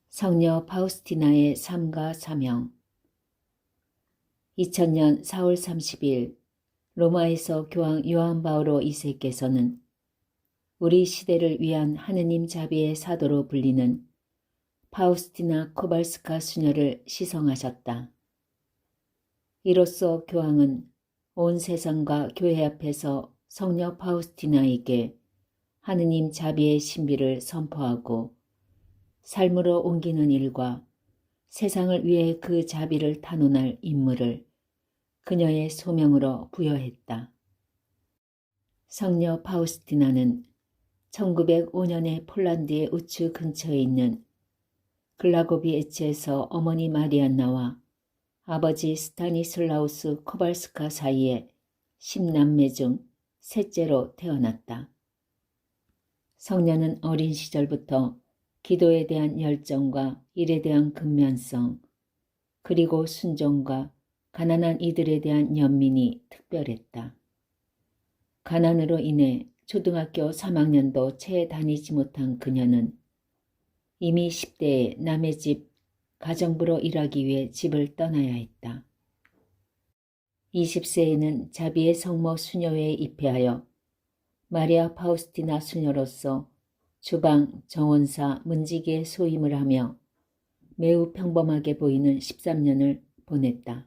성녀 파우스티나의 삶과 사명. 2000년 4월 30일 로마에서 교황 요한 바오로 2세께서는 우리 시대를 위한 하느님 자비의 사도로 불리는 파우스티나 코발스카 수녀를 시성하셨다. 이로써 교황은 온 세상과 교회 앞에서 성녀 파우스티나에게 하느님 자비의 신비를 선포하고 삶으로 옮기는 일과 세상을 위해 그 자비를 탄원할 임무를 그녀의 소명으로 부여했다. 성녀 파우스티나는 1905년에 폴란드의 우측 근처에 있는 글라고비에츠에서 어머니 마리안나와 아버지 스타니슬라우스 코발스카 사이에 10남매 중 셋째로 태어났다. 성녀는 어린 시절부터 기도에 대한 열정과 일에 대한 근면성, 그리고 순종과 가난한 이들에 대한 연민이 특별했다. 가난으로 인해 초등학교 3학년도 채 다니지 못한 그녀는 이미 10대에 남의 집 가정부로 일하기 위해 집을 떠나야 했다. 20세에는 자비의 성모 수녀회에 입회하여 마리아 파우스티나 수녀로서 주방, 정원사, 문지기에 소임을 하며 매우 평범하게 보이는 13년을 보냈다.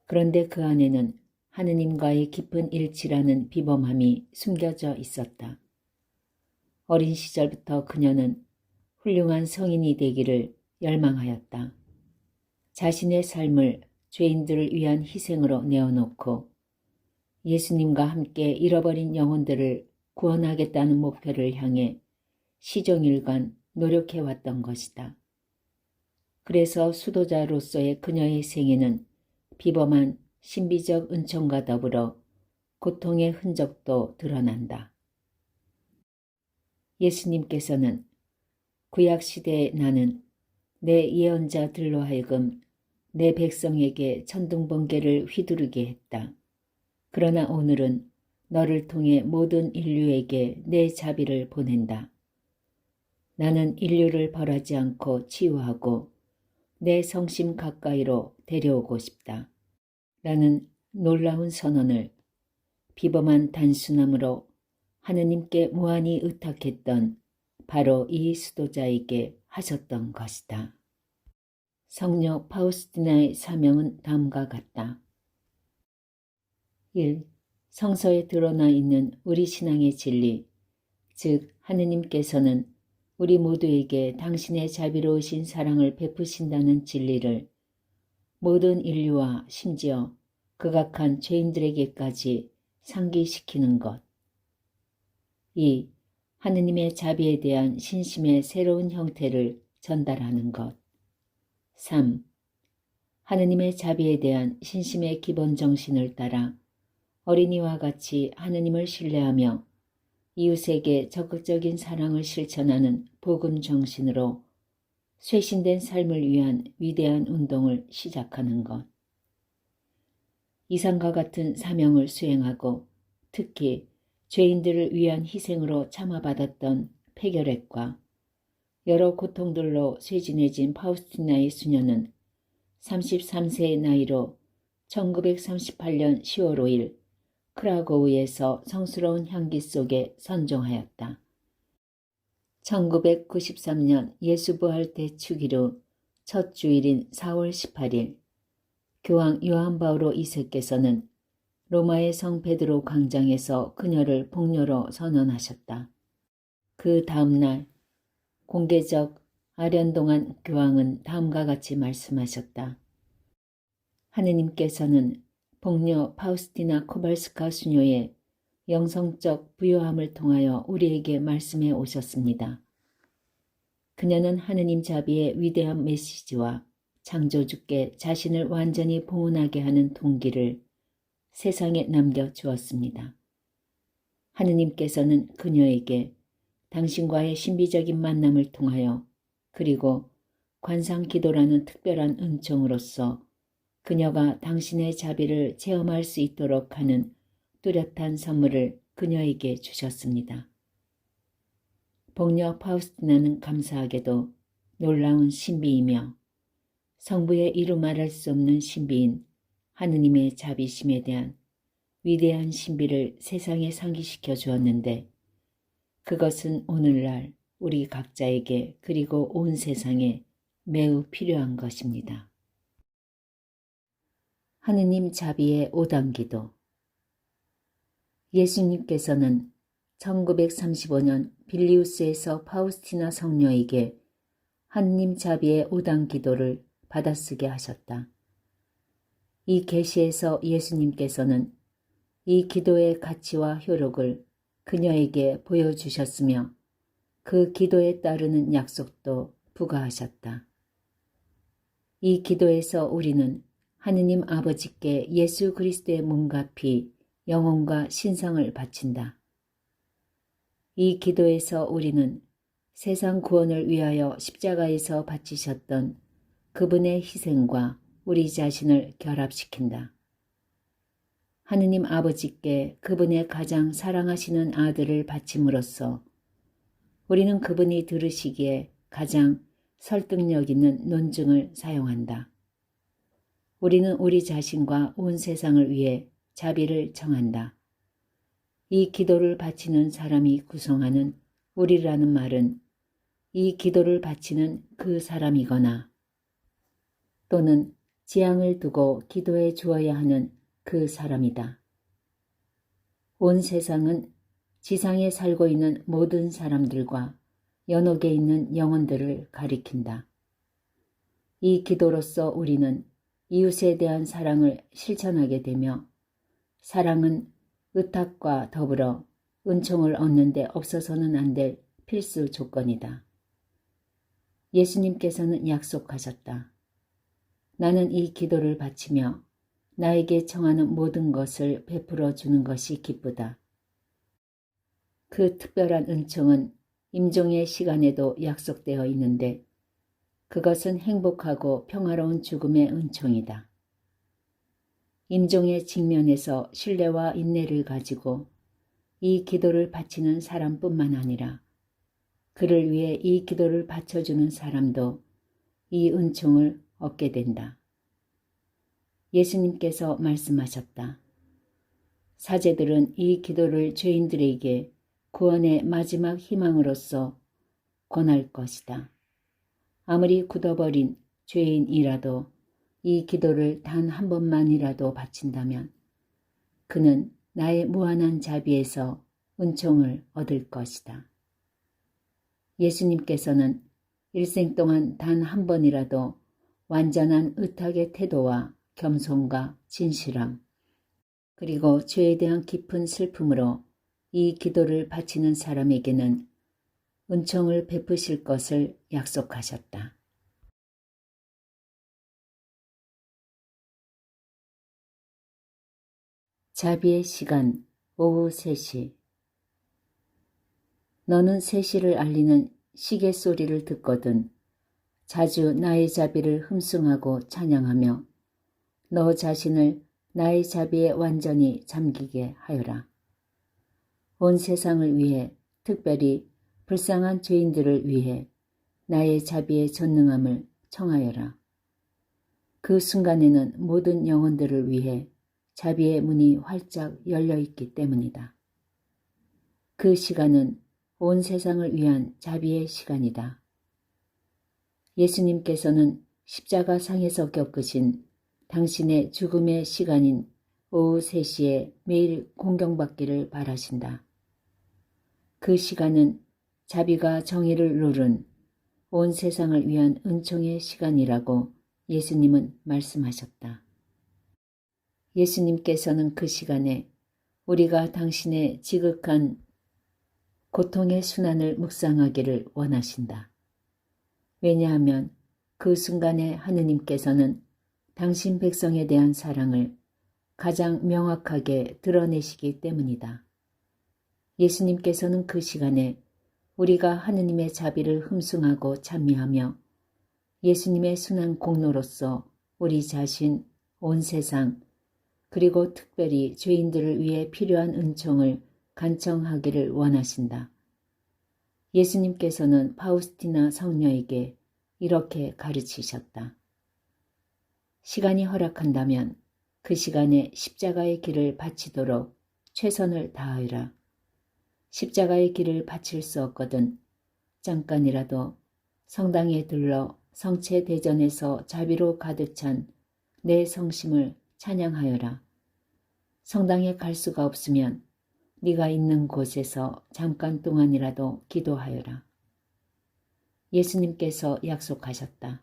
그런데 그 안에는 하느님과의 깊은 일치라는 비범함이 숨겨져 있었다. 어린 시절부터 그녀는 훌륭한 성인이 되기를 열망하였다. 자신의 삶을 죄인들을 위한 희생으로 내어놓고 예수님과 함께 잃어버린 영혼들을 구원하겠다는 목표를 향해 시종일관 노력해왔던 것이다. 그래서 수도자로서의 그녀의 생애는 비범한 신비적 은총과 더불어 고통의 흔적도 드러난다. 예수님께서는 구약시대의 나는 내 예언자들로 하여금 내 백성에게 천둥번개를 휘두르게 했다. 그러나 오늘은 너를 통해 모든 인류에게 내 자비를 보낸다. 나는 인류를 벌하지 않고 치유하고 내 성심 가까이로 데려오고 싶다. 라는 놀라운 선언을 비범한 단순함으로 하느님께 무한히 의탁했던 바로 이 수도자에게 하셨던 것이다. 성녀 파우스티나의 사명은 다음과 같다. 1. 성서에 드러나 있는 우리 신앙의 진리, 즉 하느님께서는 우리 모두에게 당신의 자비로우신 사랑을 베푸신다는 진리를 모든 인류와 심지어 극악한 죄인들에게까지 상기시키는 것. 2. 하느님의 자비에 대한 신심의 새로운 형태를 전달하는 것. 3. 하느님의 자비에 대한 신심의 기본 정신을 따라 어린이와 같이 하느님을 신뢰하며 이웃에게 적극적인 사랑을 실천하는 복음 정신으로 쇄신된 삶을 위한 위대한 운동을 시작하는 것. 이상과 같은 사명을 수행하고 특히 죄인들을 위한 희생으로 참아받았던 폐결핵과 여러 고통들로 쇠진해진 파우스티나의 수녀는 33세의 나이로 1938년 10월 5일 크라고우에서 성스러운 향기 속에 선종하였다. 1993년 예수부활 대축일 첫 주일인 4월 18일 교황 요한 바오로 2세께서는 로마의 성 베드로 광장에서 그녀를 복녀로 선언하셨다. 그 다음날 공개적 아련동안 교황은 다음과 같이 말씀하셨다. 하느님께서는 복녀 파우스티나 코발스카 수녀의 영성적 부요함을 통하여 우리에게 말씀해 오셨습니다. 그녀는 하느님 자비의 위대한 메시지와 창조주께 자신을 완전히 봉헌하게 하는 동기를 세상에 남겨주었습니다. 하느님께서는 그녀에게 당신과의 신비적인 만남을 통하여 그리고 관상기도라는 특별한 은총으로서 그녀가 당신의 자비를 체험할 수 있도록 하는 뚜렷한 선물을 그녀에게 주셨습니다. 복녀 파우스티나는 감사하게도 놀라운 신비이며 성부의 이루 말할 수 없는 신비인 하느님의 자비심에 대한 위대한 신비를 세상에 상기시켜 주었는데 그것은 오늘날 우리 각자에게 그리고 온 세상에 매우 필요한 것입니다. 하느님 자비의 5단 기도. 예수님께서는 1935년 빌리우스에서 파우스티나 성녀에게 하느님 자비의 5단 기도를 받아쓰게 하셨다. 이 계시에서 예수님께서는 이 기도의 가치와 효력을 그녀에게 보여주셨으며 그 기도에 따르는 약속도 부과하셨다. 이 기도에서 우리는 하느님 아버지께 예수 그리스도의 몸과 피, 영혼과 신성을 바친다. 이 기도에서 우리는 세상 구원을 위하여 십자가에서 바치셨던 그분의 희생과 우리 자신을 결합시킨다. 하느님 아버지께 그분의 가장 사랑하시는 아들을 바침으로써 우리는 그분이 들으시기에 가장 설득력 있는 논증을 사용한다. 우리는 우리 자신과 온 세상을 위해 자비를 청한다. 이 기도를 바치는 사람이 구성하는 우리라는 말은 이 기도를 바치는 그 사람이거나 또는 지향을 두고 기도해 주어야 하는 그 사람이다. 온 세상은 지상에 살고 있는 모든 사람들과 연옥에 있는 영혼들을 가리킨다. 이 기도로서 우리는 이웃에 대한 사랑을 실천하게 되며 사랑은 의탁과 더불어 은총을 얻는 데 없어서는 안 될 필수 조건이다. 예수님께서는 약속하셨다. 나는 이 기도를 바치며 나에게 청하는 모든 것을 베풀어 주는 것이 기쁘다. 그 특별한 은총은 임종의 시간에도 약속되어 있는데 그것은 행복하고 평화로운 죽음의 은총이다. 임종의 직면에서 신뢰와 인내를 가지고 이 기도를 바치는 사람뿐만 아니라 그를 위해 이 기도를 바쳐주는 사람도 이 은총을 얻게 된다. 예수님께서 말씀하셨다. 사제들은 이 기도를 죄인들에게 구원의 마지막 희망으로서 권할 것이다. 아무리 굳어버린 죄인이라도 이 기도를 단 한 번만이라도 바친다면 그는 나의 무한한 자비에서 은총을 얻을 것이다. 예수님께서는 일생 동안 단 한 번이라도 완전한 의탁의 태도와 겸손과 진실함, 그리고 죄에 대한 깊은 슬픔으로 이 기도를 바치는 사람에게는 은총을 베푸실 것을 약속하셨다. 자비의 시간 오후 3시. 너는 3시를 알리는 시계 소리를 듣거든 자주 나의 자비를 흠숭하고 찬양하며 너 자신을 나의 자비에 완전히 잠기게 하여라. 온 세상을 위해 특별히 불쌍한 죄인들을 위해 나의 자비의 전능함을 청하여라. 그 순간에는 모든 영혼들을 위해 자비의 문이 활짝 열려있기 때문이다. 그 시간은 온 세상을 위한 자비의 시간이다. 예수님께서는 십자가 상에서 겪으신 당신의 죽음의 시간인 오후 3시에 매일 공경받기를 바라신다. 그 시간은 자비가 정의를 누른 온 세상을 위한 은총의 시간이라고 예수님은 말씀하셨다. 예수님께서는 그 시간에 우리가 당신의 지극한 고통의 순환을 묵상하기를 원하신다. 왜냐하면 그 순간에 하느님께서는 당신 백성에 대한 사랑을 가장 명확하게 드러내시기 때문이다. 예수님께서는 그 시간에 우리가 하느님의 자비를 흠숭하고 찬미하며 예수님의 순환 공로로서 우리 자신, 온 세상, 그리고 특별히 죄인들을 위해 필요한 은총을 간청하기를 원하신다. 예수님께서는 파우스티나 성녀에게 이렇게 가르치셨다. 시간이 허락한다면 그 시간에 십자가의 길을 바치도록 최선을 다하여라. 십자가의 길을 바칠 수 없거든 잠깐이라도 성당에 들러 성체 대전에서 자비로 가득 찬 내 성심을 찬양하여라. 성당에 갈 수가 없으면 네가 있는 곳에서 잠깐 동안이라도 기도하여라. 예수님께서 약속하셨다.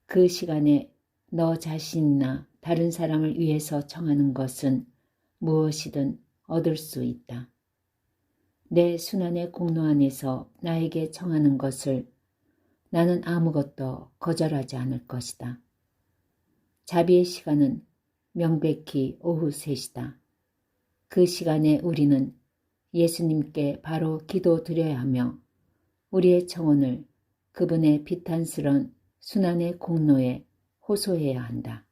그 시간에 너 자신이나 다른 사람을 위해서 청하는 것은 무엇이든 얻을 수 있다. 내 순환의 공로 안에서 나에게 청하는 것을 나는 아무것도 거절하지 않을 것이다. 자비의 시간은 명백히 오후 3시다. 그 시간에 우리는 예수님께 바로 기도드려야 하며 우리의 청혼을 그분의 비탄스런 순환의 공로에 호소해야 한다.